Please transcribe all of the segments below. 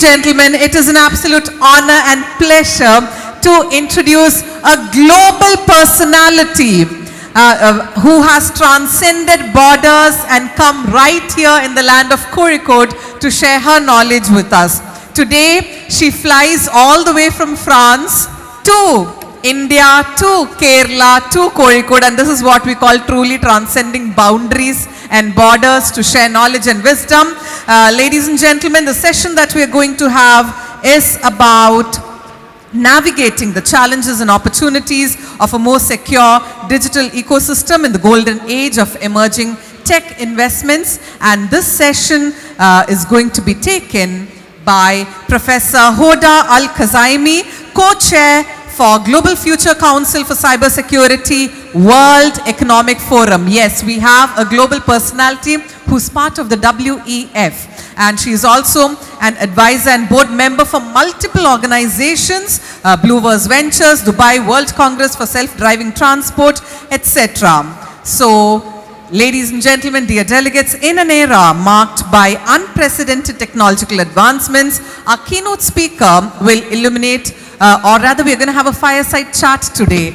and gentlemen, it is an absolute honor and pleasure to introduce a global personality who has transcended borders and come right here in the land of Kozhikode to share her knowledge with us. Today, she flies all the way from France to India, to Kerala, to Kozhikode, and this is what we call truly transcending boundaries and borders to share knowledge and wisdom. Ladies and gentlemen, the session that we are going to have is about navigating the challenges and opportunities of a more secure digital ecosystem in the golden age of emerging tech investments. And this session is going to be taken by Professor Hoda Alkhzaimi, co-chair for Global Future Council for Cybersecurity, World Economic Forum. Yes, we have a global personality who's part of the WEF. And she is also an advisor and board member for multiple organizations, Blueverse Ventures, Dubai World Congress for Self-Driving Transport, etc. So, ladies and gentlemen, dear delegates, in an era marked by unprecedented technological advancements, our keynote speaker will illuminate, or rather we are going to have a fireside chat today.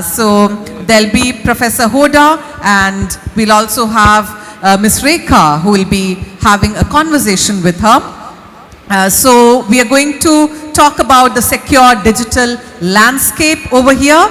So there'll be Professor Hoda, and we'll also have Ms. Rekha, who will be having a conversation with her. So we are going to talk about the secure digital landscape over here.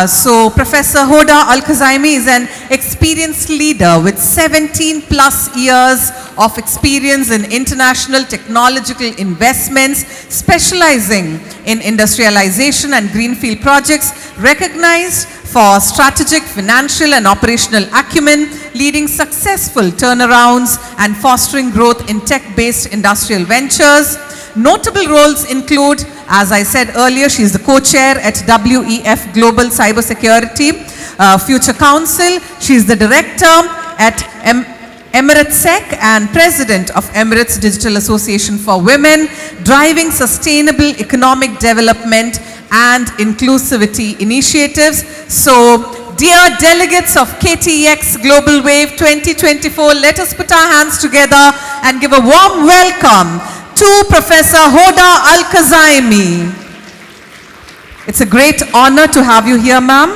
So Professor Hoda Alkhzaimi is an experienced leader with 17 plus years of experience in international technological investments, specializing in industrialization and greenfield projects, recognized for strategic, financial and operational acumen, leading successful turnarounds and fostering growth in tech-based industrial ventures. Notable roles include, as I said earlier, she is the co-chair at WEF Global Cybersecurity Future Council. She is the director at Emirates Sec and president of Emirates Digital Association for Women, driving sustainable economic development and inclusivity initiatives. So, dear delegates of KTX Global Wave 2024, let us put our hands together and give a warm welcome to Professor Hoda Alkhzaimi. It's a great honor to have you here, ma'am.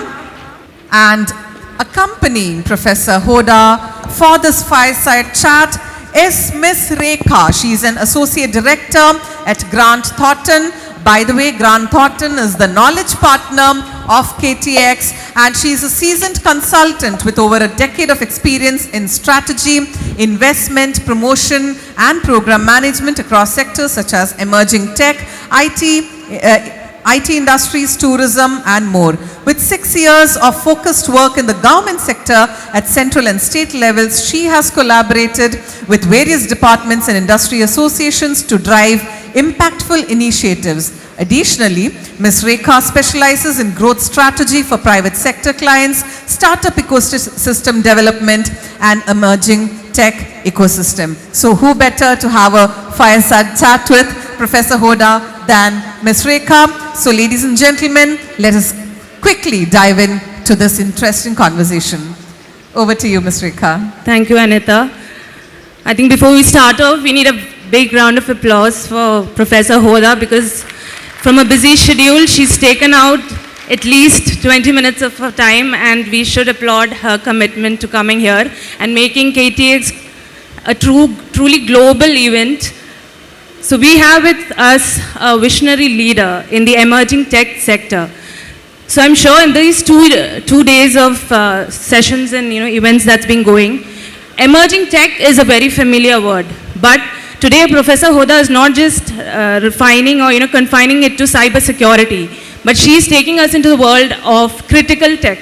And accompanying Professor Hoda for this fireside chat is Ms. Rekha. She is an associate director at Grant Thornton. By the way, Grant Thornton is the knowledge partner of KTX, and she is a seasoned consultant with over a decade of experience in strategy, investment, promotion, and program management across sectors such as emerging tech, IT industries, tourism, and more. With 6 years of focused work in the government sector at central and state levels, she has collaborated with various departments and industry associations to drive impactful initiatives. Additionally, Ms. Rekha specializes in growth strategy for private sector clients, startup ecosystem development, and emerging tech ecosystem. So who better to have a fireside chat with Professor Hoda than Ms. Rekha? So ladies and gentlemen, let us quickly dive into this interesting conversation. Over to you, Ms. Rekha. Thank you, Anita. I think before we start off, we need a big round of applause for Professor Hoda, because from a busy schedule, she's taken out at least 20 minutes of her time, and we should applaud her commitment to coming here and making KTX a truly global event. So we have with us a visionary leader in the emerging tech sector. So I'm sure in these two days of sessions and events that's been going, emerging tech is a very familiar word. But today Professor Hoda is not just refining or confining it to cybersecurity, but she's taking us into the world of critical tech.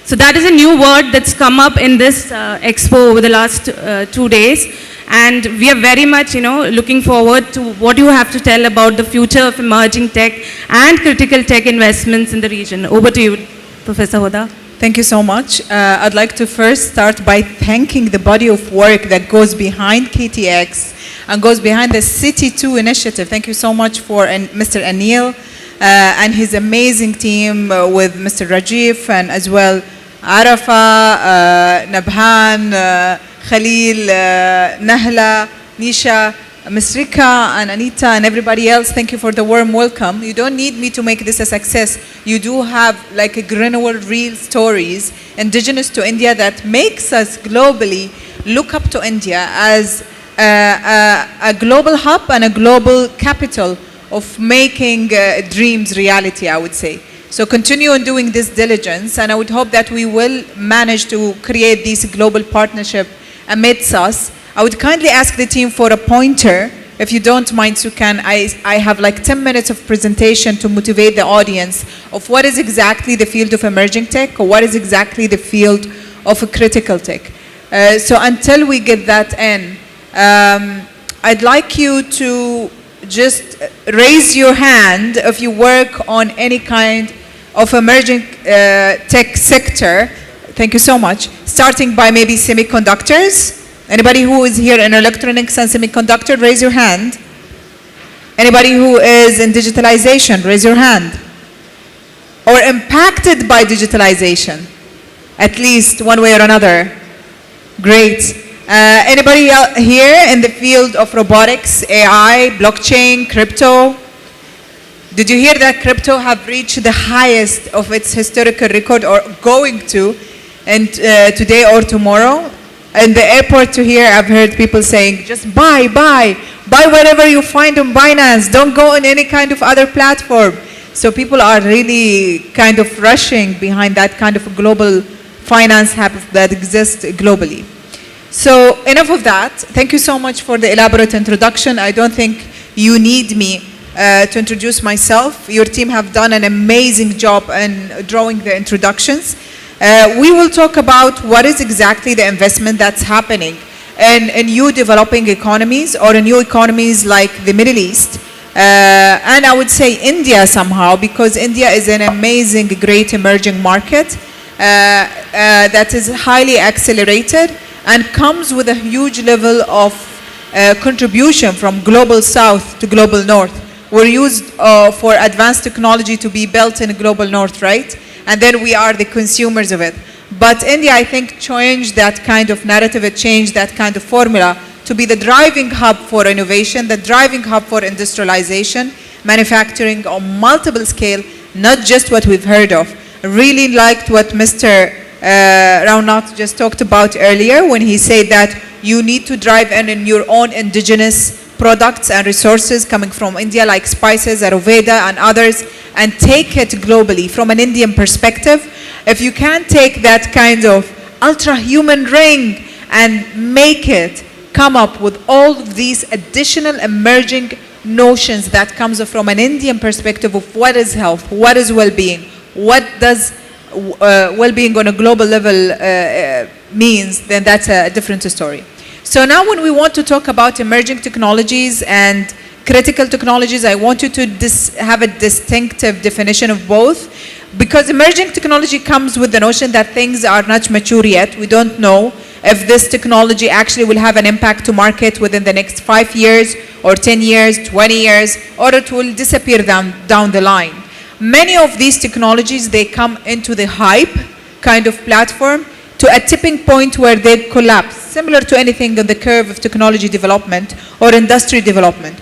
So that is a new word that's come up in this expo over the last 2 days. And we are very much, looking forward to what you have to tell about the future of emerging tech and critical tech investments in the region. Over to you, Professor Hoda. Thank you so much. I'd like to first start by thanking the body of work that goes behind KTX and goes behind the City 2 initiative. Thank you so much for Mr. Anil and his amazing team with Mr. Rajiv and as well Arafa, Nabhan, Khalil, Nahla, Nisha, Ms. Rika and Anita and everybody else, thank you for the warm welcome. You don't need me to make this a success. You do have like a granular real stories indigenous to India that makes us globally look up to India as a global hub and a global capital of making dreams reality, I would say. So continue on doing this diligence, and I would hope that we will manage to create this global partnership amidst us. I would kindly ask the team for a pointer, if you don't mind, Sukan. I have like 10 minutes of presentation to motivate the audience of what is exactly the field of emerging tech, or what is exactly the field of a critical tech. So until we get that in, I'd like you to just raise your hand if you work on any kind of emerging tech sector. Thank you so much. Starting by maybe semiconductors. Anybody who is here in electronics and semiconductor, raise your hand. Anybody who is in digitalization, raise your hand. Or impacted by digitalization, at least one way or another. Great. Anybody here in the field of robotics, AI, blockchain, crypto? Did you hear that crypto have reached the highest of its historical record, or going to, and today or tomorrow? In the airport to here, I've heard people saying, just buy whatever you find on Binance. Don't go on any kind of other platform. So people are really kind of rushing behind that kind of a global finance hub that exists globally. So enough of that. Thank you so much for the elaborate introduction. I don't think you need me to introduce myself. Your team have done an amazing job in drawing the introductions. We will talk about what is exactly the investment that's happening in new developing economies, or in new economies like the Middle East. And I would say India somehow, because India is an amazing, great emerging market that is highly accelerated and comes with a huge level of contribution from global south to global north. We're used for advanced technology to be built in global north, right? And then we are the consumers of it. But India, I think, changed that kind of narrative. It changed that kind of formula to be the driving hub for innovation, the driving hub for industrialization, manufacturing on multiple scale, not just what we've heard of. I really liked what Mr. Raunat just talked about earlier when he said that you need to drive in your own indigenous products and resources coming from India, like spices, Ayurveda and others, and take it globally from an Indian perspective. If you can take that kind of ultra-human ring and make it come up with all of these additional emerging notions that comes from an Indian perspective of what is health, what is well-being, what does well-being on a global level means, then that's a different story. So now when we want to talk about emerging technologies and critical technologies, I want you to have a distinctive definition of both, because emerging technology comes with the notion that things are not mature yet. We don't know if this technology actually will have an impact to market within the next 5 years or 10 years, 20 years, or it will disappear down the line. Many of these technologies, they come into the hype kind of platform to a tipping point where they collapse, similar to anything on the curve of technology development or industry development.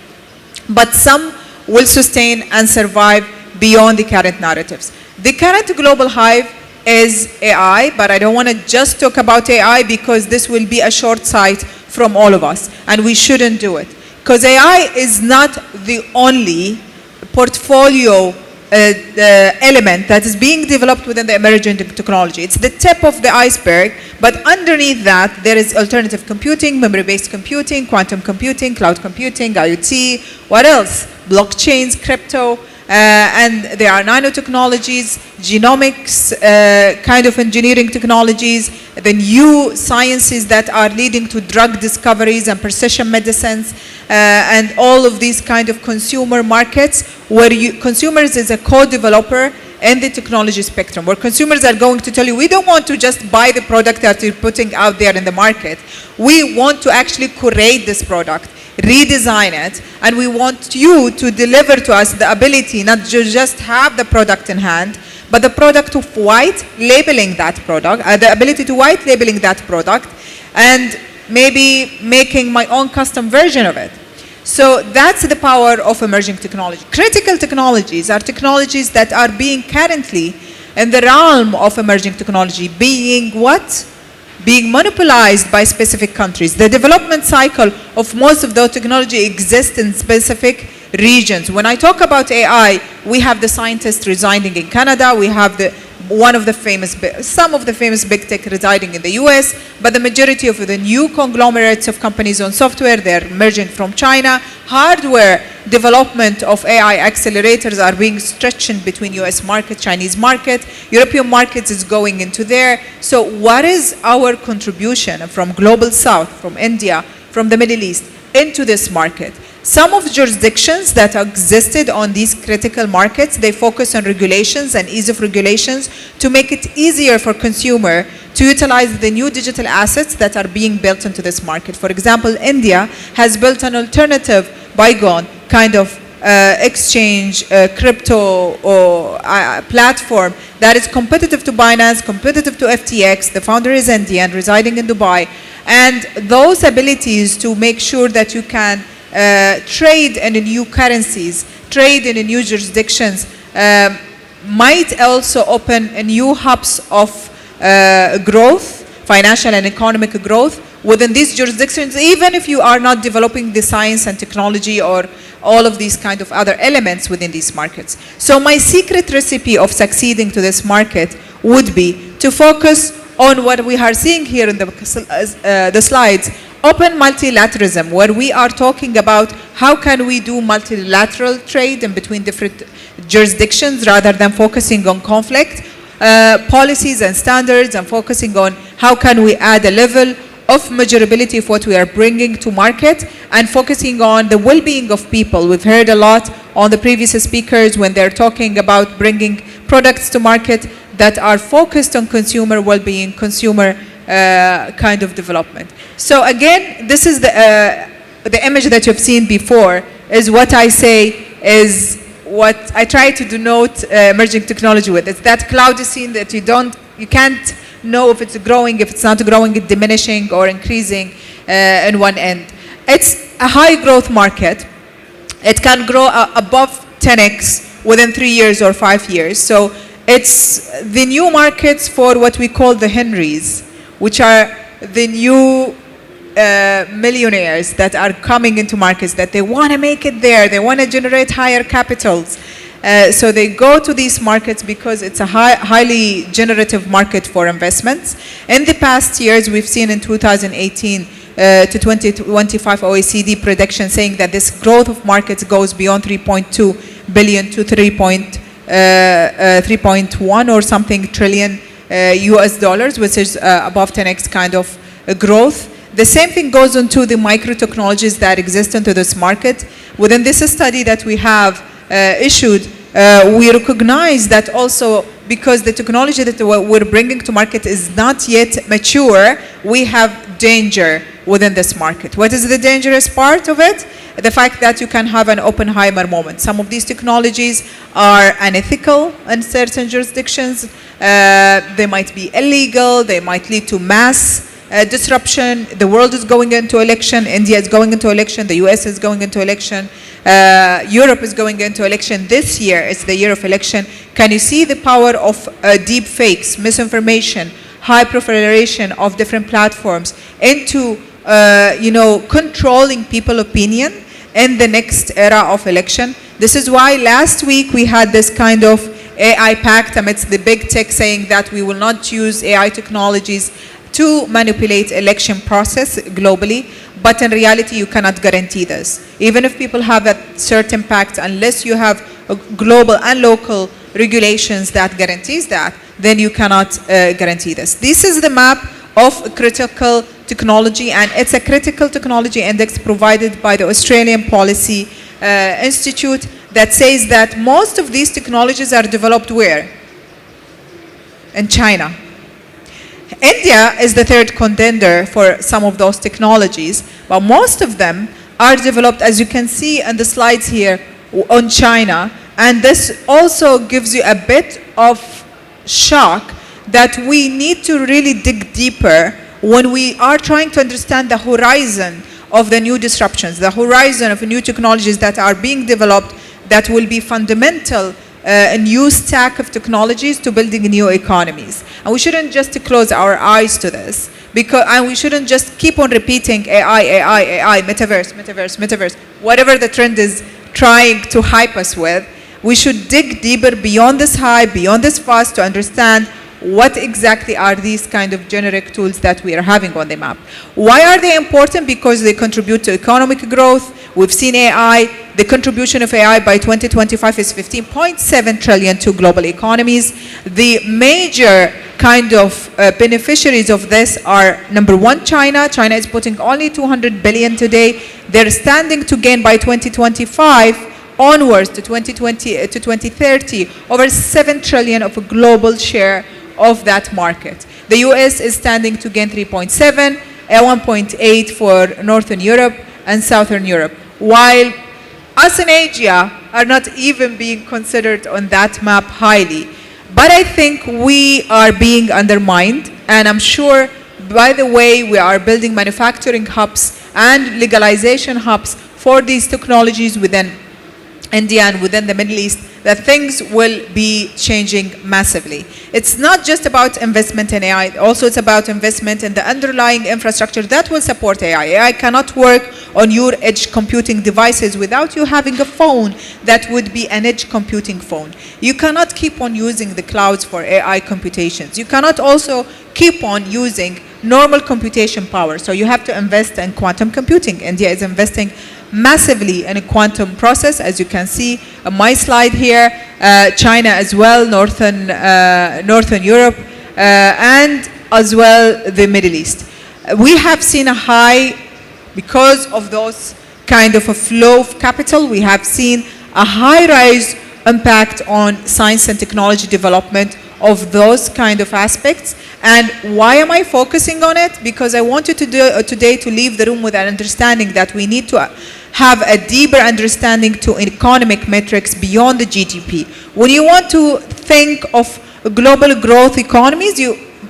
But some will sustain and survive beyond the current narratives. The current global hype is AI, but I don't want to just talk about AI, because this will be a short sight from all of us, and we shouldn't do it. Because AI is not the only portfolio element that is being developed within the emerging technology. It's the tip of the iceberg, but underneath that there is alternative computing, memory-based computing, quantum computing, cloud computing, IoT, what else? Blockchains, crypto, and there are nanotechnologies, genomics, kind of engineering technologies, the new sciences that are leading to drug discoveries and precision medicines, and all of these kind of consumer markets where consumers is a co-developer in the technology spectrum, where consumers are going to tell you, we don't want to just buy the product that you're putting out there in the market. We want to actually curate this product, redesign it, and we want you to deliver to us the ability not to just have the product in hand, but the product of white labeling that product, the ability to white labeling that product, and maybe making my own custom version of it. So that's the power of emerging technology. Critical technologies are technologies that are being currently in the realm of emerging technology, being what? Being monopolized by specific countries. The development cycle of most of those technology exists in specific regions. When I talk about AI, we have the scientists residing in Canada, we have some of the famous big tech residing in the US, but the majority of the new conglomerates of companies on software, they're emerging from China. Hardware development of AI accelerators are being stretched between US market, Chinese market, European markets is going into there. So what is our contribution from Global South, from India, from the Middle East into this market? Some of the jurisdictions that existed on these critical markets, they focus on regulations and ease of regulations to make it easier for consumer to utilize the new digital assets that are being built into this market. For example, India has built an alternative bygone kind of exchange, crypto or platform that is competitive to Binance, competitive to FTX. The founder is Indian, residing in Dubai. And those abilities to make sure that you can trade in new currencies, trade in new jurisdictions, might also open new hubs of growth, financial and economic growth within these jurisdictions, even if you are not developing the science and technology or all of these kind of other elements within these markets. So my secret recipe of succeeding to this market would be to focus on what we are seeing here in the slides, open multilateralism, where we are talking about how can we do multilateral trade in between different jurisdictions rather than focusing on conflict, policies and standards, and focusing on how can we add a level of measurability of what we are bringing to market, and focusing on the well-being of people. We've heard a lot on the previous speakers when they're talking about bringing products to market that are focused on consumer well-being, consumer kind of development. So again, this is the image that you've seen before, is what I say is what I try to denote emerging technology with. It's that cloudy scene that you can't know if it's growing, if it's not growing, it's diminishing or increasing in one end. It's a high growth market. It can grow above 10x within 3 years or 5 years. So it's the new markets for what we call the Henrys, which are the new millionaires that are coming into markets, that they want to make it there, they want to generate higher capitals. So they go to these markets because it's a highly generative market for investments. In the past years, we've seen in 2018 to 2025 OECD prediction saying that this growth of markets goes beyond 3.2 billion to 3.1 or something trillion US dollars, which is above 10x kind of growth. The same thing goes into the micro technologies that exist into this market. Within this study that we have issued, we recognize that also because the technology that we're bringing to market is not yet mature, we have danger within this market. What is the dangerous part of it? The fact that you can have an Oppenheimer moment. Some of these technologies are unethical in certain jurisdictions. They might be illegal. They might lead to mass disruption. The world is going into election. India is going into election. The US is going into election. Europe is going into election. This year is the year of election. Can you see the power of deep fakes, misinformation, high proliferation of different platforms into controlling people's opinion in the next era of election? This is why last week we had this kind of AI pact amidst the big tech saying that we will not use AI technologies to manipulate election process globally, but in reality you cannot guarantee this. Even if people have a certain pact, unless you have global and local regulations that guarantees that, then you cannot guarantee this. This is the map of critical technology, and it's a critical technology index provided by the Australian Policy Institute that says that most of these technologies are developed where? In China. India is the third contender for some of those technologies, but most of them are developed, as you can see in the slides here, on China. And this also gives you a bit of shock that we need to really dig deeper when we are trying to understand the horizon of the new disruptions, the horizon of new technologies that are being developed that will be fundamental, a new stack of technologies to building new economies. And we shouldn't just close our eyes to this, and we shouldn't just keep on repeating AI, AI, AI, metaverse, metaverse, metaverse, whatever the trend is trying to hype us with. We should dig deeper beyond this hype, beyond this fuss, to understand what exactly are these kind of generic tools that we are having on the map. Why are they important? Because they contribute to economic growth. We've seen AI, the contribution of AI by 2025 is 15.7 trillion to global economies. The major kind of beneficiaries of this are, number one, China. China is putting only 200 billion today. They're standing to gain by 2025 onwards to 2020 to 2030 over 7 trillion of a global share of that market. The US is standing to gain 3.7, 1.8 for Northern Europe and Southern Europe, while us in Asia are not even being considered on that map highly. But I think we are being undermined, and I'm sure by the way we are building manufacturing hubs and legalization hubs for these technologies within India and within the Middle East, that things will be changing massively. It's not just about investment in AI, also it's about investment in the underlying infrastructure that will support AI. AI cannot work on your edge computing devices without you having a phone that would be an edge computing phone. You cannot keep on using the clouds for AI computations. You cannot also keep on using normal computation power. So you have to invest in quantum computing. India is investing massively in a quantum process, as you can see on my slide here. China as well, Northern Europe, and as well the Middle East. We have seen a high, because of those kind of a flow of capital, we have seen a high rise impact on science and technology development of those kind of aspects. And why am I focusing on it? Because I want you to today to leave the room with an understanding that we need to have a deeper understanding to economic metrics beyond the GDP. When you want to think of global growth economies,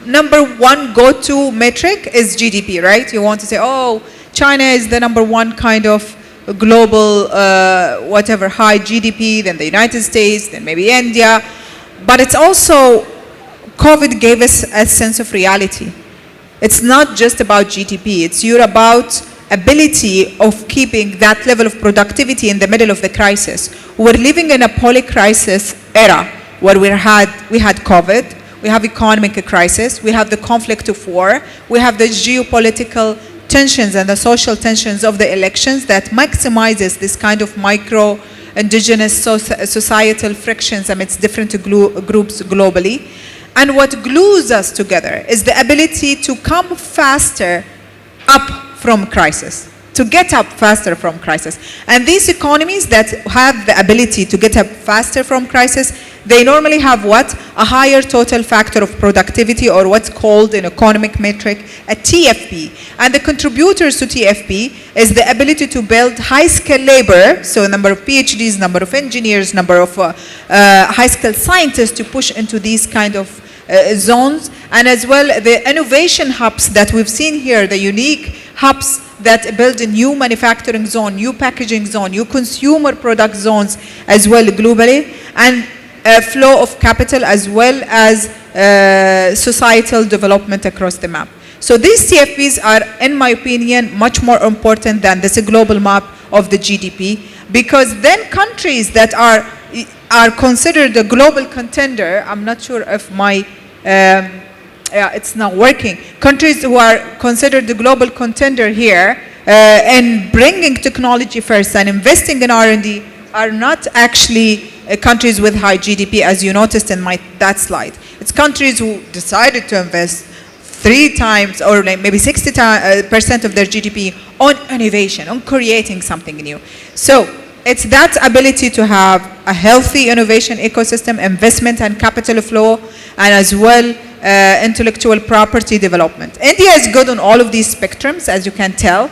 number one go-to metric is GDP, right? You want to say, oh, China is the number one kind of global, whatever, high GDP, then the United States, then maybe India. But it's also, COVID gave us a sense of reality. It's not just about GDP, it's about ability of keeping that level of productivity in the middle of the crisis. We're living in a poly-crisis era where we had COVID, we have economic crisis, we have the conflict of war, we have the geopolitical tensions and the social tensions of the elections that maximizes this kind of micro indigenous societal frictions amidst different groups globally. And what glues us together is the ability to come faster up from crisis, to get up faster from crisis. And these economies that have the ability to get up faster from crisis, they normally have what? A higher total factor of productivity, or what's called in economic metric, a TFP. And the contributors to TFP is the ability to build high-skilled labor, so number of PhDs, number of engineers, number of high-skilled scientists to push into these kind of zones, and as well the innovation hubs that we've seen here, the unique hubs that build a new manufacturing zone, new packaging zone, new consumer product zones as well globally, and a flow of capital as well as societal development across the map. So these TFPs are, in my opinion, much more important than this global map of the GDP, because then countries that are considered a global contender, I'm not sure if my, it's not working. Countries who are considered the global contender here and bringing technology first and investing in R&D are not actually countries with high GDP, as you noticed in that slide. It's countries who decided to invest 3 times or maybe 60% of their GDP on innovation, on creating something new. So it's that ability to have a healthy innovation ecosystem, investment and capital flow, and as well intellectual property development. India is good on all of these spectrums, as you can tell,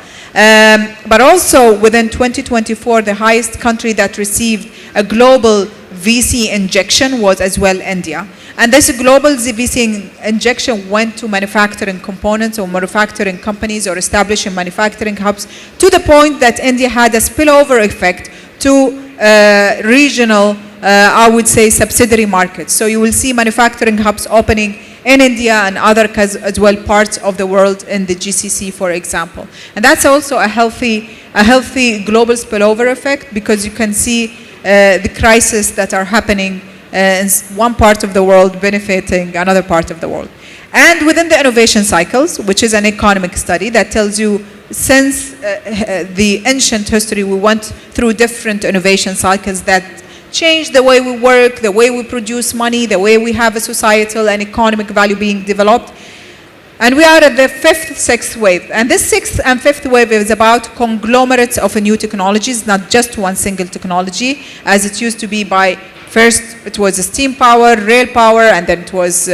but also within 2024, the highest country that received a global VC injection was as well India. And this global VC injection went to manufacturing components or manufacturing companies or establishing manufacturing hubs to the point that India had a spillover effect to regional, I would say, subsidiary markets. So you will see manufacturing hubs opening in India and other as well parts of the world in the GCC, for example. And that's also a healthy global spillover effect, because you can see the crises that are happening in one part of the world benefiting another part of the world. And within the innovation cycles, which is an economic study that tells you since the ancient history, we went through different innovation cycles that change the way we work, the way we produce money, the way we have a societal and economic value being developed. And we are at the fifth, sixth wave. And this sixth and fifth wave is about conglomerates of new technologies, not just one single technology, as it used to be by first it was steam power, rail power, and then it was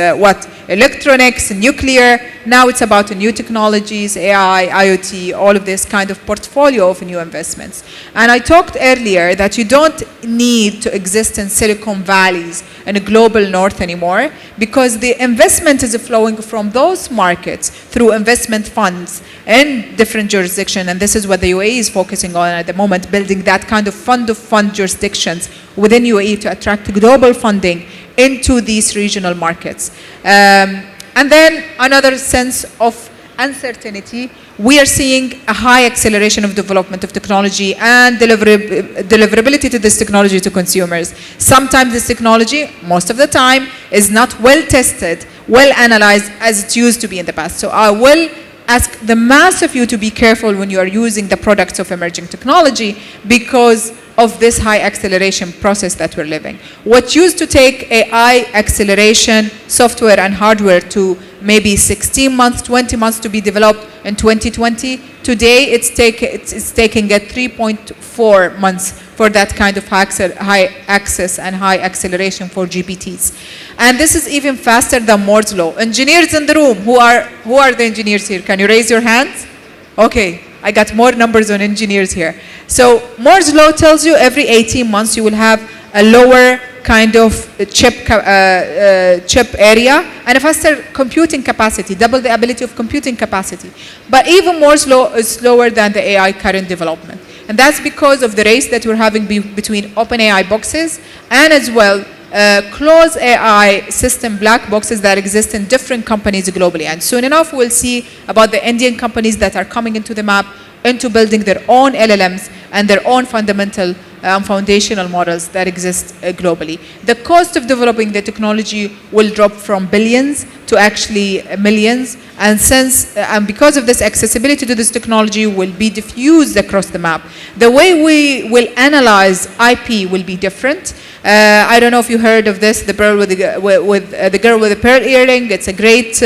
electronics, nuclear. Now it's about new technologies, AI, IoT, all of this kind of portfolio of new investments. And I talked earlier that you don't need to exist in Silicon Valleys in a global north anymore, because the investment is flowing from those markets through investment funds in different jurisdictions. And this is what the UAE is focusing on at the moment, building that kind of fund jurisdictions within UAE to attract global funding into these regional markets. And then another sense of uncertainty. We are seeing a high acceleration of development of technology and deliverability to this technology to consumers. Sometimes this technology, most of the time, is not well tested, well analyzed as it used to be in the past. So I will ask the mass of you to be careful when you are using the products of emerging technology, because of this high acceleration process that we're living. What used to take AI acceleration, software and hardware to maybe 16 months, 20 months to be developed in 2020, today it's taking at 3.4 months for that kind of high access and high acceleration for GPTs. And this is even faster than Moore's law. Engineers in the room, who are the engineers here? Can you raise your hands? Okay, I got more numbers on engineers here. So Moore's law tells you every 18 months you will have a lower kind of chip area and a faster computing capacity, double the ability of computing capacity. But even Moore's law is slower than the AI current development. And that's because of the race that we're having between open AI boxes and as well closed AI system black boxes that exist in different companies globally. And soon enough, we'll see about the Indian companies that are coming into the map, into building their own LLMs and their own fundamental foundational models that exist globally. The cost of developing the technology will drop from billions to actually millions, and because of this, accessibility to this technology will be diffused across the map. The way we will analyze IP will be different. I don't know if you heard of this, the girl with the girl with the pearl earring. It's a great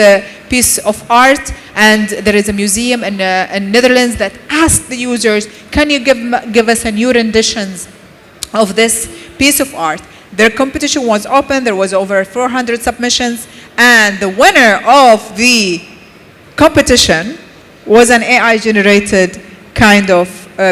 piece of art, and there is a museum in Netherlands that asks the users, can you give us a new renditions of this piece of art? Their competition was open, there was over 400 submissions, and the winner of the competition was an AI-generated kind of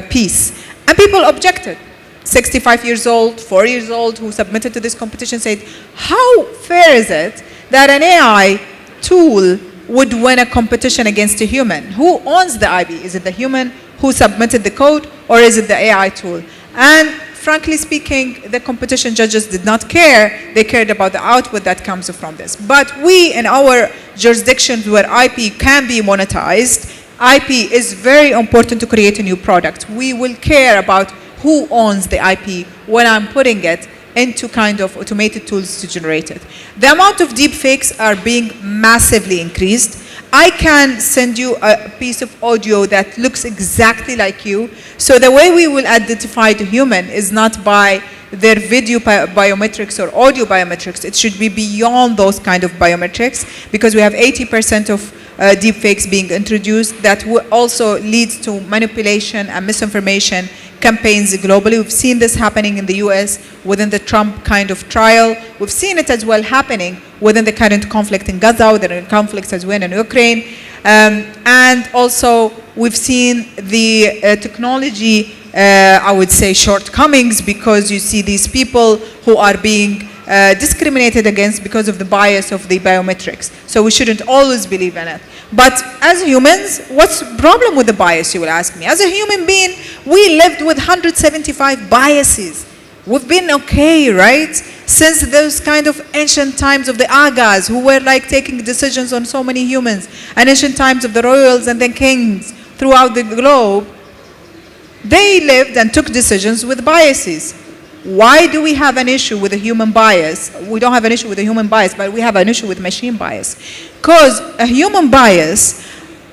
piece. And people objected. 65 years old, 4 years old, who submitted to this competition said, how fair is it that an AI tool would win a competition against a human? Who owns the IP? Is it the human who submitted the code, or is it the AI tool? And frankly speaking, the competition judges did not care. They cared about the output that comes from this. But we, in our jurisdictions where IP can be monetized, IP is very important to create a new product. We will care about who owns the IP when I'm putting it into kind of automated tools to generate it. The amount of deep fakes are being massively increased. I can send you a piece of audio that looks exactly like you. So the way we will identify the human is not by their video biometrics or audio biometrics. It should be beyond those kind of biometrics, because we have 80% of deep fakes being introduced that also leads to manipulation and misinformation campaigns globally. We've seen this happening in the US within the Trump kind of trial. We've seen it as well happening within the current conflict in Gaza, within the conflicts as well in Ukraine. And also we've seen the technology, I would say, shortcomings, because you see these people who are being discriminated against because of the bias of the biometrics. So we shouldn't always believe in it. But as humans, what's the problem with the bias, you will ask me? As a human being, we lived with 175 biases. We've been okay, right? Since those kind of ancient times of the Agas, who were like taking decisions on so many humans, and ancient times of the royals and then kings throughout the globe, they lived and took decisions with biases. Why do we have an issue with a human bias? We don't have an issue with a human bias, but we have an issue with machine bias. Because a human bias,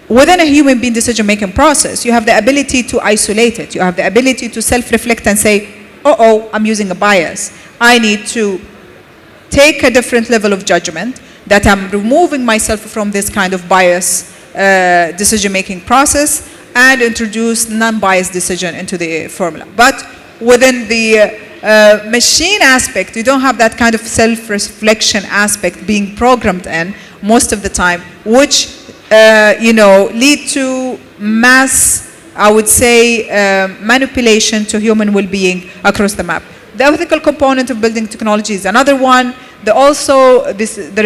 within a human being decision-making process, you have the ability to isolate it. You have the ability to self-reflect and say, uh-oh, I'm using a bias. I need to take a different level of judgment, that I'm removing myself from this kind of bias decision-making process, and introduce non-biased decision into the formula. But within the machine aspect, you don't have that kind of self-reflection aspect being programmed in most of the time, which lead to mass, I would say, manipulation to human well-being across the map. The ethical component of building technology is another one. There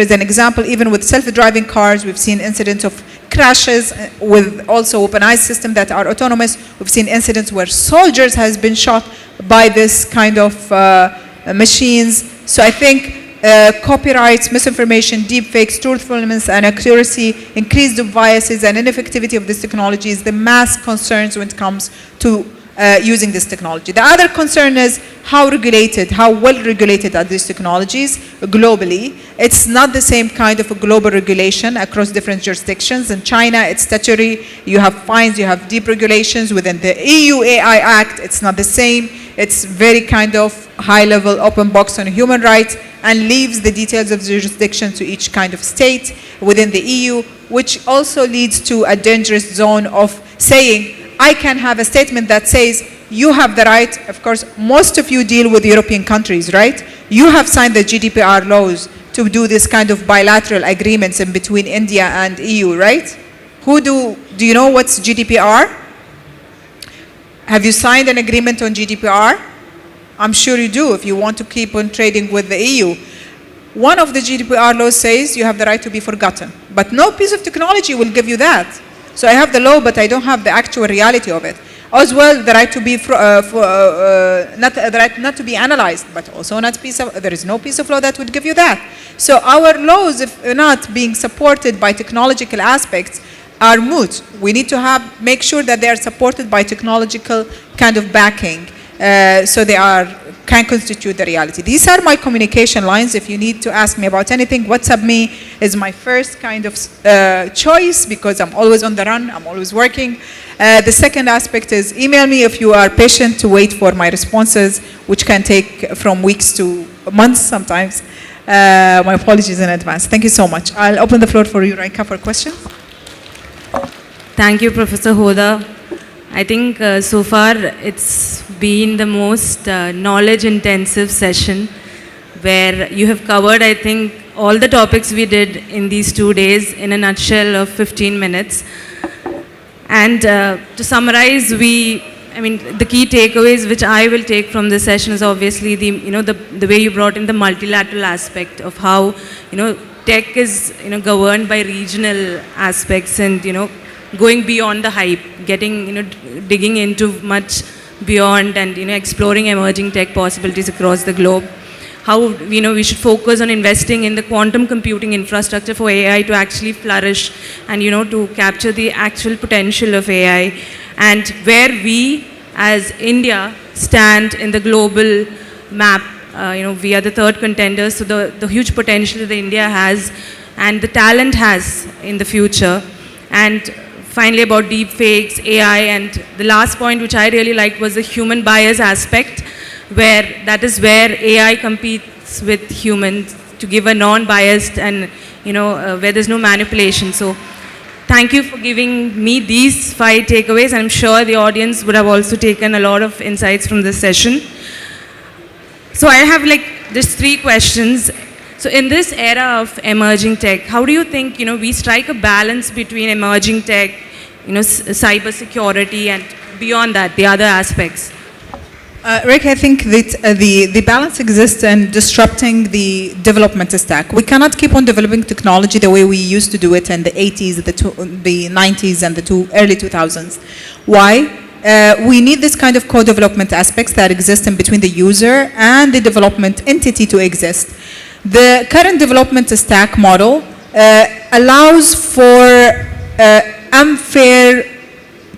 is an example even with self-driving cars. We've seen incidents of crashes with also OpenAI systems that are autonomous. We've seen incidents where soldiers has been shot by this kind of machines. So I think copyrights, misinformation, deepfakes, truthfulness and accuracy, increased biases and ineffectivity of this technology is the mass concerns when it comes to using this technology. The other concern is how well regulated are these technologies globally. It's not the same kind of a global regulation across different jurisdictions. In China, it's statutory. You have fines, you have deep regulations. Within the EU AI Act, it's not the same. It's very kind of high-level open box on human rights and leaves the details of the jurisdiction to each kind of state within the EU, which also leads to a dangerous zone of saying, I can have a statement that says, you have the right, of course, most of you deal with European countries, right? You have signed the GDPR laws to do this kind of bilateral agreements in between India and EU, right? Do you know what's GDPR? Have you signed an agreement on GDPR? I'm sure you do if you want to keep on trading with the EU. One of the GDPR laws says you have the right to be forgotten, but no piece of technology will give you that. So I have the law, but I don't have the actual reality of it. As well, the right to be not to be analyzed, but also there is no piece of law that would give you that. So our laws, if not being supported by technological aspects, are moot. We need to make sure that they are supported by technological kind of backing, so they can constitute the reality. These are my communication lines. If you need to ask me about anything, WhatsApp me is my first kind of choice because I'm always on the run, I'm always working. The second aspect is email me if you are patient to wait for my responses, which can take from weeks to months sometimes. My apologies in advance. Thank you so much. I'll open the floor for you, Raika, for questions. Thank you, Professor Hoda. I think so far it's been the most knowledge-intensive session where you have covered, I think, all the topics we did in these 2 days in a nutshell of 15 minutes. And to summarize, the key takeaways which I will take from this session is obviously the way you brought in the multilateral aspect of how tech is governed by regional aspects and going beyond the hype, digging into much beyond and exploring emerging tech possibilities across the globe. How we should focus on investing in the quantum computing infrastructure for AI to actually flourish and to capture the actual potential of AI, and where we as India stand in the global map. We are the third contenders, so the huge potential that India has and the talent has in the future. And finally, about deepfakes, AI, and the last point which I really liked was the human bias aspect, where that is where AI competes with humans to give a non-biased and where there's no manipulation. So thank you for giving me these 5 takeaways. I'm sure the audience would have also taken a lot of insights from this session. So I have just 3 questions. So in this era of emerging tech, how do you think we strike a balance between emerging tech, cyber security, and beyond that, the other aspects? Rick, I think that the balance exists in disrupting the development stack. We cannot keep on developing technology the way we used to do it in the 80s, the 90s, and the early 2000s. Why? We need this kind of co-development aspects that exist in between the user and the development entity to exist. The current development stack model allows for unfair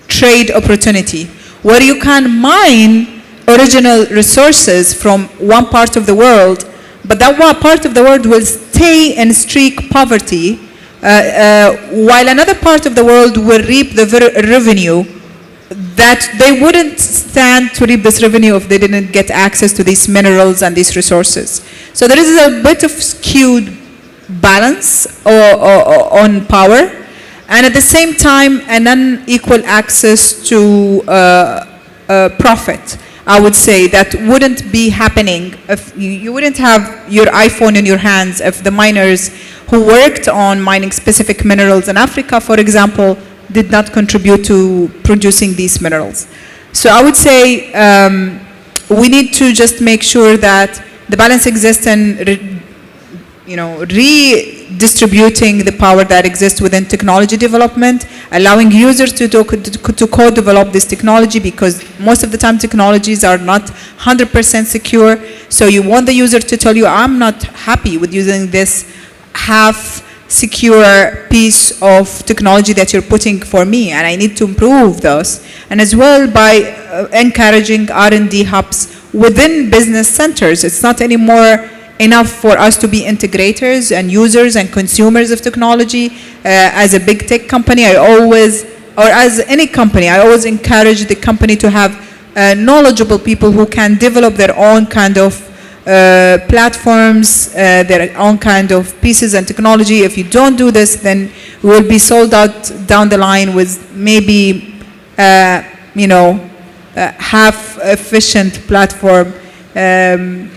trade opportunity, where you can mine original resources from one part of the world, but that one part of the world will stay in strict poverty, while another part of the world will reap the revenue that they wouldn't stand to reap this revenue if they didn't get access to these minerals and these resources. So there is a bit of skewed balance on power, and at the same time an unequal access to profit. I would say that wouldn't be happening if you wouldn't have your iPhone in your hands if the miners who worked on mining specific minerals in Africa, for example, did not contribute to producing these minerals. So I would say we need to just make sure that the balance exists in redistributing the power that exists within technology development, allowing users to co-develop this technology, because most of the time technologies are not 100% secure. So you want the user to tell you, I'm not happy with using this half secure piece of technology that you're putting for me, and I need to improve those. And as well, by encouraging R&D hubs within business centers. It's not anymore enough for us to be integrators and users and consumers of technology. As a big tech company, or as any company, I always encourage the company to have knowledgeable people who can develop their own kind of platforms, their own kind of pieces and technology. If you don't do this, then we will be sold out down the line with maybe, half efficient platform,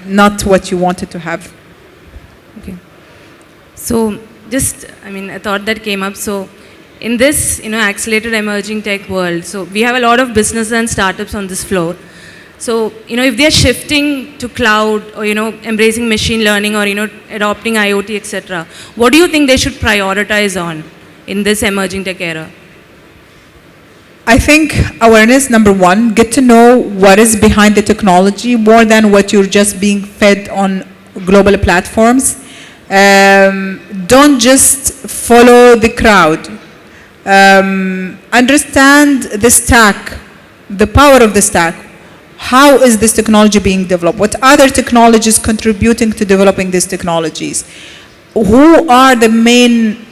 not what you wanted to have. Okay. So just, a thought that came up. So in this, accelerated emerging tech world, so we have a lot of businesses and startups on this floor. So, if they're shifting to cloud or, embracing machine learning or, adopting IoT, etc., what do you think they should prioritize on in this emerging tech era? I think awareness, number one, get to know what is behind the technology more than what you're just being fed on global platforms. Don't just follow the crowd. Understand the stack, the power of the stack. How is this technology being developed? What other technologies contributing to developing these technologies? Who are the main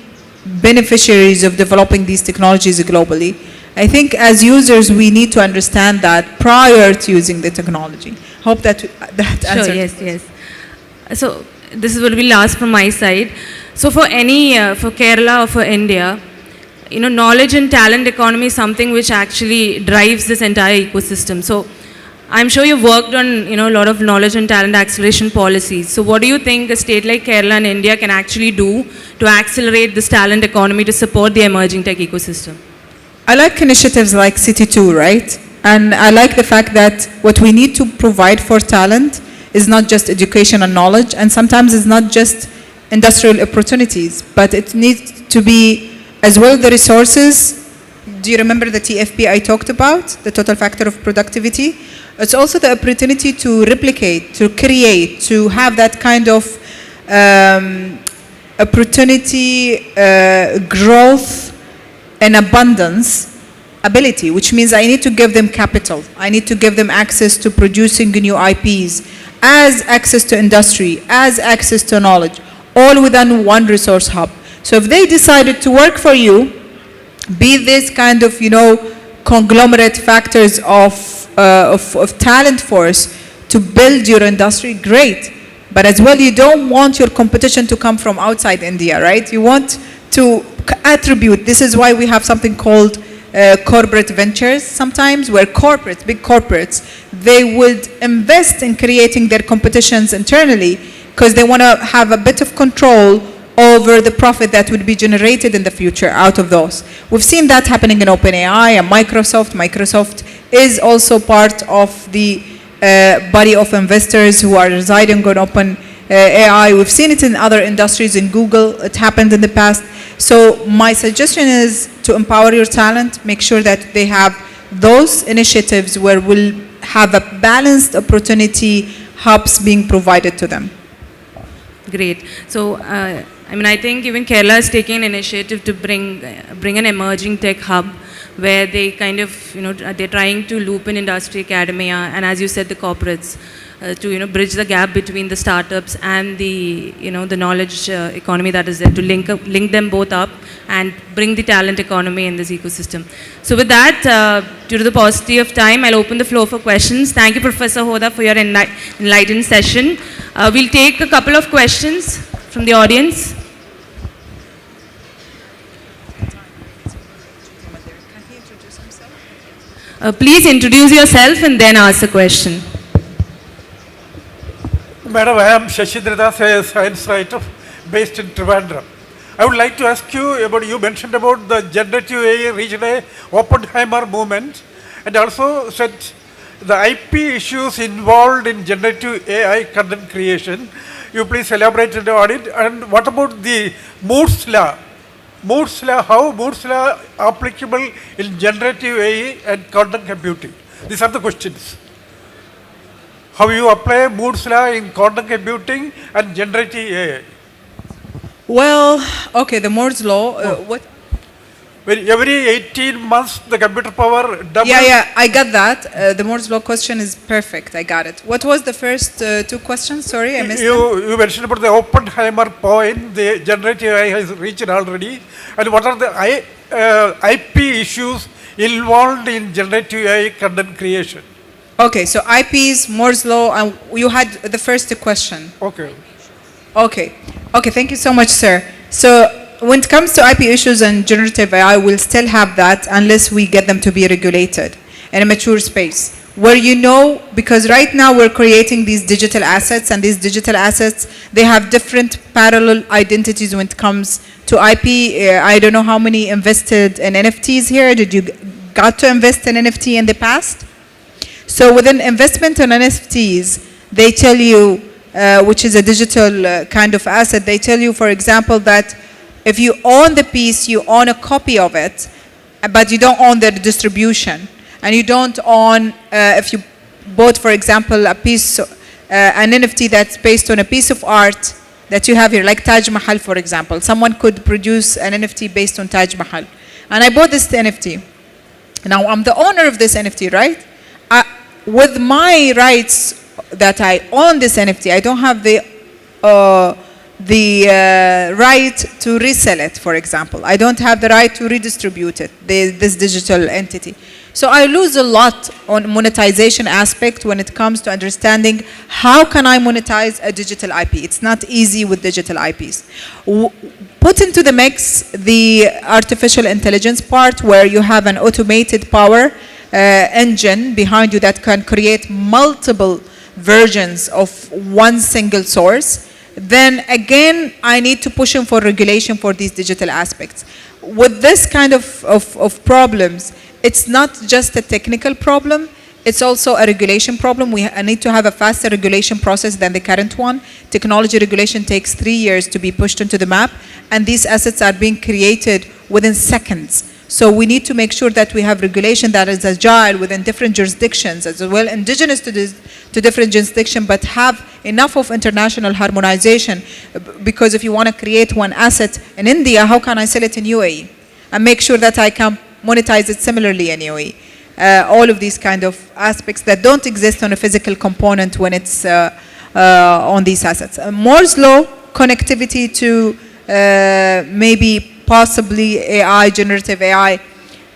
beneficiaries of developing these technologies globally? I think as users, we need to understand that prior to using the technology. Hope that answers. Sure, yes. So this will be last from my side. So for for Kerala or for India, knowledge and talent economy is something which actually drives this entire ecosystem. So I'm sure you've worked on, a lot of knowledge and talent acceleration policies. So what do you think a state like Kerala and India can actually do to accelerate this talent economy to support the emerging tech ecosystem? I like initiatives like City 2, right? And I like the fact that what we need to provide for talent is not just education and knowledge, and sometimes it's not just industrial opportunities, but it needs to be as well the resources. Do you remember the TFP I talked about, the total factor of productivity? It's also the opportunity to replicate, to create, to have that kind of opportunity, growth, and abundance ability, which means I need to give them capital. I need to give them access to producing new IPs, as access to industry, as access to knowledge, all within one resource hub. So if they decided to work for you, be this kind of, conglomerate factors of talent force to build your industry, great. But as well, you don't want your competition to come from outside India, right? You want to attribute. This is why we have something called corporate ventures sometimes, where big corporates, they would invest in creating their competitions internally because they want to have a bit of control over the profit that would be generated in the future out of those. We've seen that happening in OpenAI and Microsoft. Microsoft is also part of the body of investors who are residing on open AI. We've seen it in other industries, in Google, it happened in the past. So my suggestion is to empower your talent, make sure that they have those initiatives where we'll have a balanced opportunity hubs being provided to them. Great. So, I think even Kerala is taking an initiative to bring an emerging tech hub where they kind of, they're trying to loop in industry, academia, and as you said, the corporates to, bridge the gap between the startups and the, the knowledge economy that is there, to link them both up and bring the talent economy in this ecosystem. So with that, due to the paucity of time, I'll open the floor for questions. Thank you, Professor Hoda, for your enlightened session. We'll take a couple of questions from the audience. Please introduce yourself and then ask a question. Madam, I am Shashidra, a science writer based in Trivandrum. I would like to ask you about, you mentioned about the generative AI reached a Oppenheimer movement, and also said the IP issues involved in generative AI content creation. You please elaborate on it. And what about the Moore's law? Moore's law, how Moore's law applicable in generative AI and quantum computing? These are the questions. How you apply Moore's law in quantum computing and generative AI? Well, okay, the Moore's law, what? Every 18 months, the computer power doubles. Yeah, I got that. The Moore's law question is perfect. I got it. What was the first two questions? Sorry, I missed them. You mentioned about the Oppenheimer point, the generative AI has reached already. And what are the IP issues involved in generative AI content creation? Okay, so IPs, Moore's law, and you had the first question. Okay. Okay, thank you so much, sir. So when it comes to IP issues and generative AI, we'll still have that unless we get them to be regulated in a mature space. Where because right now we're creating these digital assets, and these digital assets, they have different parallel identities when it comes to IP. I don't know how many invested in NFTs here. Did you got to invest in NFT in the past? So within investment in NFTs, they tell you, which is a digital kind of asset, they tell you, for example, that if you own the piece, you own a copy of it, but you don't own the distribution. And you don't own, if you bought, for example, a piece, an NFT that's based on a piece of art that you have here, like Taj Mahal, for example. Someone could produce an NFT based on Taj Mahal. And I bought this NFT. Now, I'm the owner of this NFT, right? With my rights that I own this NFT, I don't have the right to resell it, for example. I don't have the right to redistribute it, this digital entity. So I lose a lot on monetization aspect when it comes to understanding how can I monetize a digital IP. It's not easy with digital IPs. Put into the mix the artificial intelligence part, where you have an automated power engine behind you that can create multiple versions of one single source. Then again, I need to push in for regulation for these digital aspects. With this kind of problems, it's not just a technical problem, it's also a regulation problem. We need to have a faster regulation process than the current one. Technology regulation takes 3 years to be pushed into the map, and these assets are being created within seconds. So we need to make sure that we have regulation that is agile within different jurisdictions, as well indigenous to different jurisdictions, but have enough of international harmonization. Because if you want to create one asset in India, how can I sell it in UAE? And make sure that I can monetize it similarly in UAE. All of these kind of aspects that don't exist on a physical component when it's on these assets. Moore's law, connectivity to maybe possibly AI, generative AI.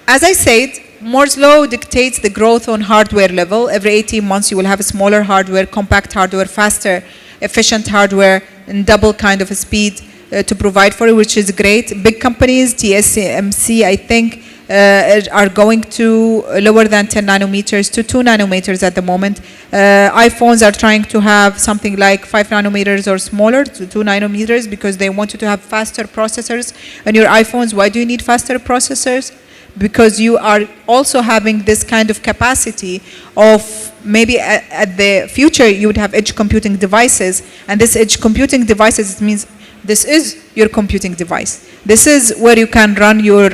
As I said, Moore's law dictates the growth on hardware level. Every 18 months you will have a smaller hardware, compact hardware, faster, efficient hardware, and double kind of a speed to provide for it, which is great. Big companies, TSMC, I think, are going to lower than 10 nanometers to 2 nanometers at the moment. iPhones are trying to have something like 5 nanometers or smaller to 2 nanometers because they want you to have faster processors on your iPhones. Why do you need faster processors? Because you are also having this kind of capacity of maybe at the future you would have edge computing devices, and this edge computing devices, it means this is your computing device. This is where you can run your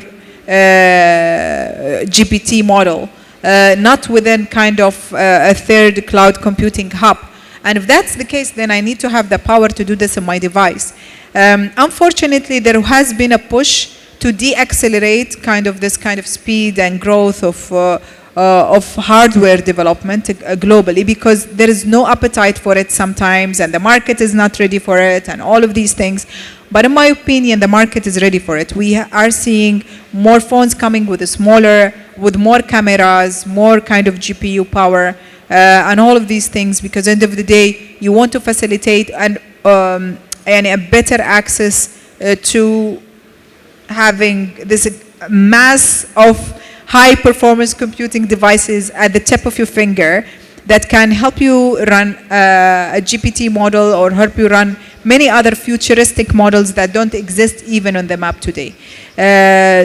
GPT model, not within kind of a third cloud computing hub. And if that's the case, then I need to have the power to do this in my device. Unfortunately, there has been a push to de-accelerate kind of this kind of speed and growth of hardware development globally, because there is no appetite for it sometimes, and the market is not ready for it, and all of these things. But in my opinion, the market is ready for it. We are seeing more phones coming with with more cameras, more kind of GPU power, and all of these things, because at the end of the day, you want to facilitate and a better access to having this mass of high performance computing devices at the tip of your finger that can help you run a GPT model, or help you run many other futuristic models that don't exist even on the map today.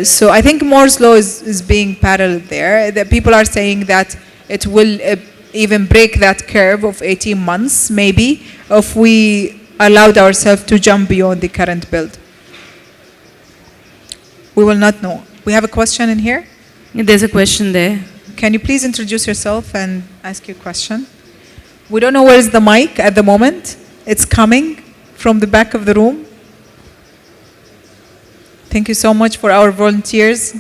So I think Moore's law is being paralleled there. The people are saying that it will even break that curve of 18 months, maybe, if we allowed ourselves to jump beyond the current build. We will not know. We have a question in here. There's a question there. Can you please introduce yourself and ask your question? We don't know where is the mic at the moment. It's coming from the back of the room. Thank you so much for our volunteers.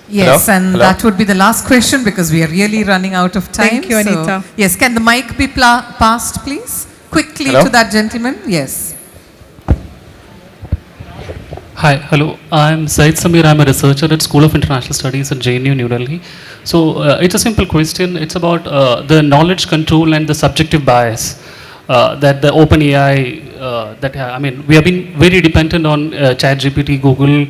Yes, Hello? and Hello? that would be the last question, because we are really running out of time. Thank you, Anita. Yes, can the mic be passed, please? Quickly Hello? to that gentleman. Yes. Hi, hello. I'm Zaid Samir. I'm a researcher at School of International Studies at JNU, New Delhi. So it's a simple question. It's about the knowledge control and the subjective bias that the OpenAI, we have been very dependent on ChatGPT, Google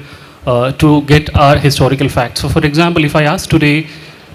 to get our historical facts. So for example, if I ask today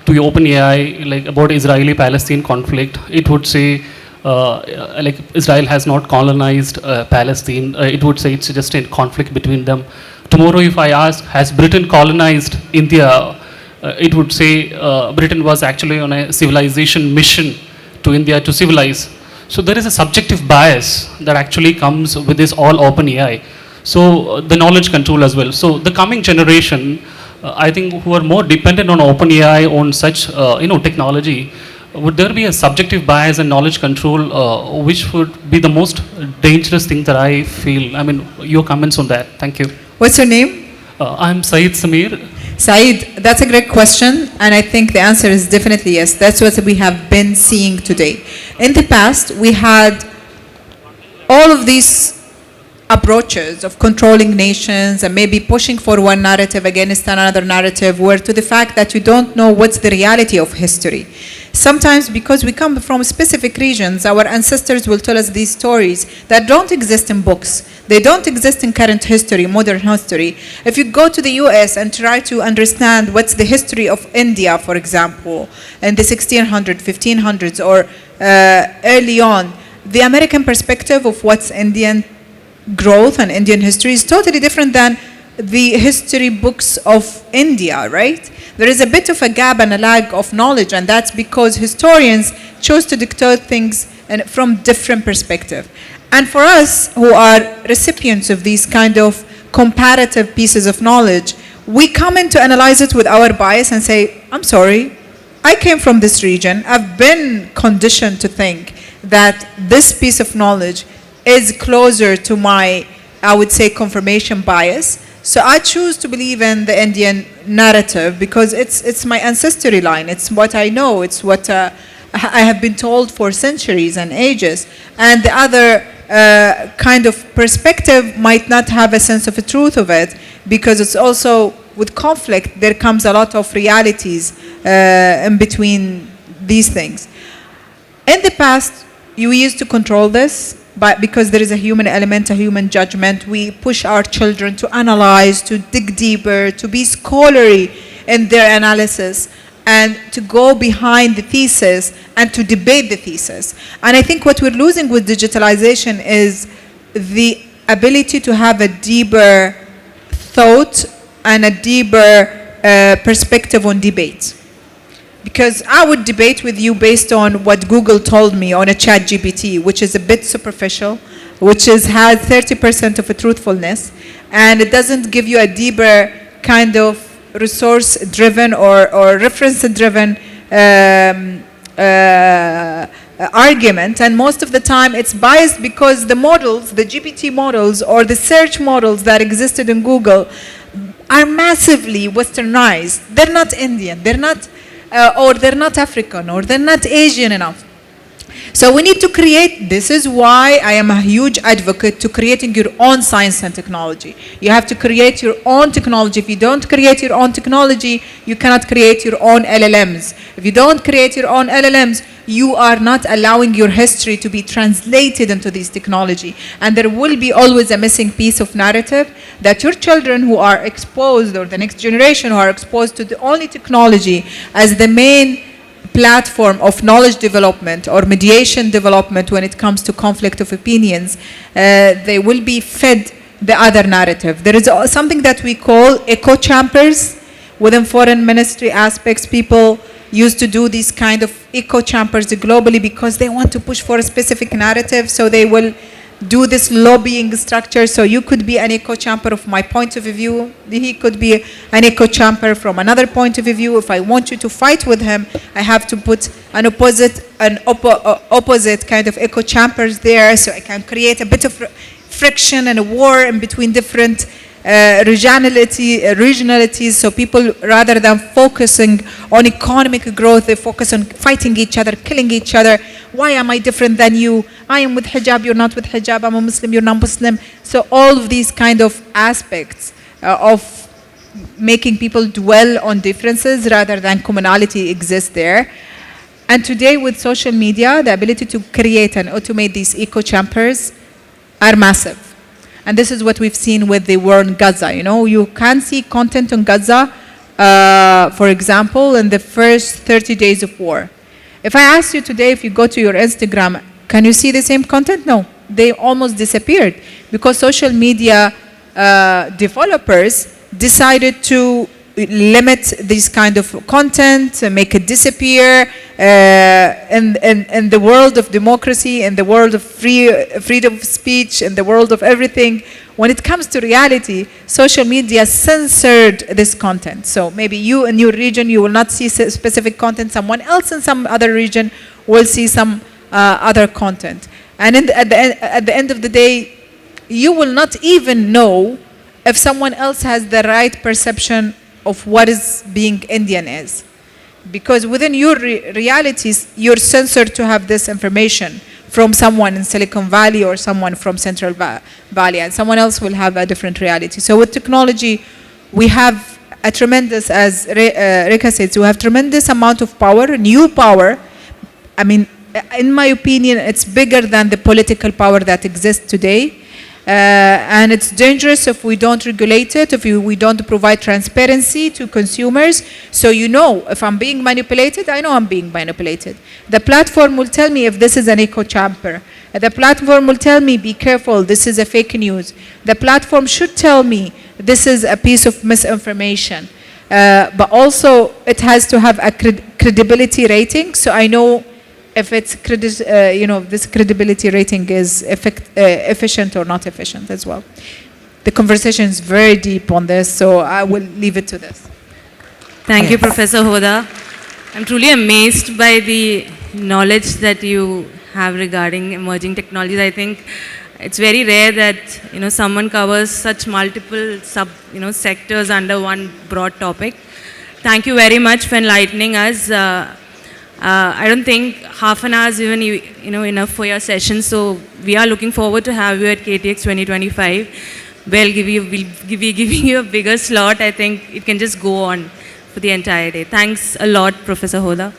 to OpenAI like about Israeli-Palestine conflict, it would say like Israel has not colonized Palestine. It would say it's just a conflict between them. Tomorrow if I ask, has Britain colonized India, it would say Britain was actually on a civilization mission to India to civilize. So there is a subjective bias that actually comes with this all open AI. So the knowledge control as well. So the coming generation, I think, who are more dependent on open AI, on such technology, would there be a subjective bias and knowledge control, which would be the most dangerous thing that I feel? I mean, your comments on that. Thank you. What's your name? I'm Saeed Samir. Saeed, that's a great question, and I think the answer is definitely yes. That's what we have been seeing today. In the past, we had all of these approaches of controlling nations and maybe pushing for one narrative against another narrative, where to the fact that you don't know what's the reality of history. Sometimes because we come from specific regions, our ancestors will tell us these stories that don't exist in books. They don't exist in current history, modern history. If you go to the US and try to understand what's the history of India, for example, in the 1600s, 1500s, or early on, the American perspective of what's Indian growth and Indian history is totally different than the history books of India, right? There is a bit of a gap and a lag of knowledge, and that's because historians chose to dictate things from different perspective. And for us, who are recipients of these kind of comparative pieces of knowledge, we come in to analyze it with our bias and say, I'm sorry, I came from this region. I've been conditioned to think that this piece of knowledge is closer to my, I would say, confirmation bias. So I choose to believe in the Indian narrative because it's my ancestry line. It's what I know. It's what I have been told for centuries and ages. And the other kind of perspective might not have a sense of the truth of it, because it's also, with conflict, there comes a lot of realities in between these things. In the past, you used to control this, but because there is a human element, a human judgment, we push our children to analyze, to dig deeper, to be scholarly in their analysis, and to go behind the thesis and to debate the thesis. And I think what we're losing with digitalization is the ability to have a deeper thought and a deeper perspective on debate. Because I would debate with you based on what Google told me on a chat GPT, which is a bit superficial, which has 30% of a truthfulness, and it doesn't give you a deeper kind of resource-driven or reference-driven argument. And most of the time it's biased because the models, the GPT models or the search models that existed in Google are massively westernized. They're not Indian, they're not or they're not African, or they're not Asian enough. So we need to create, this is why I am a huge advocate to creating your own science and technology. You have to create your own technology. If you don't create your own technology, you cannot create your own LLMs. If you don't create your own LLMs, you are not allowing your history to be translated into this technology. And there will be always a missing piece of narrative that your children who are exposed, or the next generation who are exposed to the only technology as the main platform of knowledge development or mediation development when it comes to conflict of opinions, they will be fed the other narrative. There is something that we call echo chambers within foreign ministry aspects. People used to do these kind of echo chambers globally because they want to push for a specific narrative, so they will do this lobbying structure. So you could be an echo chamber of my point of view, he could be an echo chamber from another point of view. If I want you to fight with him, I have to put an opposite kind of echo chambers there, so I can create a bit of friction and a war in between different regionalities. So people, rather than focusing on economic growth, they focus on fighting each other, killing each other. Why am I different than you? I am with hijab, you're not with hijab. I'm a Muslim, you're not Muslim. So all of these kind of aspects of making people dwell on differences rather than commonality exists there. And today with social media, the ability to create and automate these echo chambers are massive. And this is what we've seen with the war in Gaza. You know, you can see content on Gaza, for example, in the first 30 days of war. If I ask you today, if you go to your Instagram, can you see the same content? No, they almost disappeared because social media developers decided to limit this kind of content, make it disappear. In the world of democracy, in the world of freedom of speech, in the world of everything, when it comes to reality, social media censored this content. So maybe you in your region, you will not see specific content. Someone else in some other region will see some other content. And at the end of the day, you will not even know if someone else has the right perception of what is being Indian is. Because within your realities, you're censored to have this information from someone in Silicon Valley or someone from Central Valley, and someone else will have a different reality. So with technology, we have a tremendous, as Rika said, we have tremendous amount of power, new power. I mean, in my opinion, it's bigger than the political power that exists today. And it's dangerous if we don't regulate it, if we don't provide transparency to consumers. So you know, if I'm being manipulated, I know I'm being manipulated. The platform will tell me if this is an echo chamber. The platform will tell me, be careful, this is a fake news. The platform should tell me this is a piece of misinformation. But also, it has to have a credibility rating, so I know if it's this credibility rating is efficient or not efficient as well. The conversation is very deep on this, so I will leave it to this. Thank you, Professor Hoda. I'm truly amazed by the knowledge that you have regarding emerging technologies. I think it's very rare that someone covers such multiple sectors under one broad topic. Thank you very much for enlightening us. I don't think half an hour is even enough for your session, so we are looking forward to have you at KTX 2025. We'll be giving you a bigger slot. I think it can just go on for the entire day. Thanks a lot, Professor Hoda.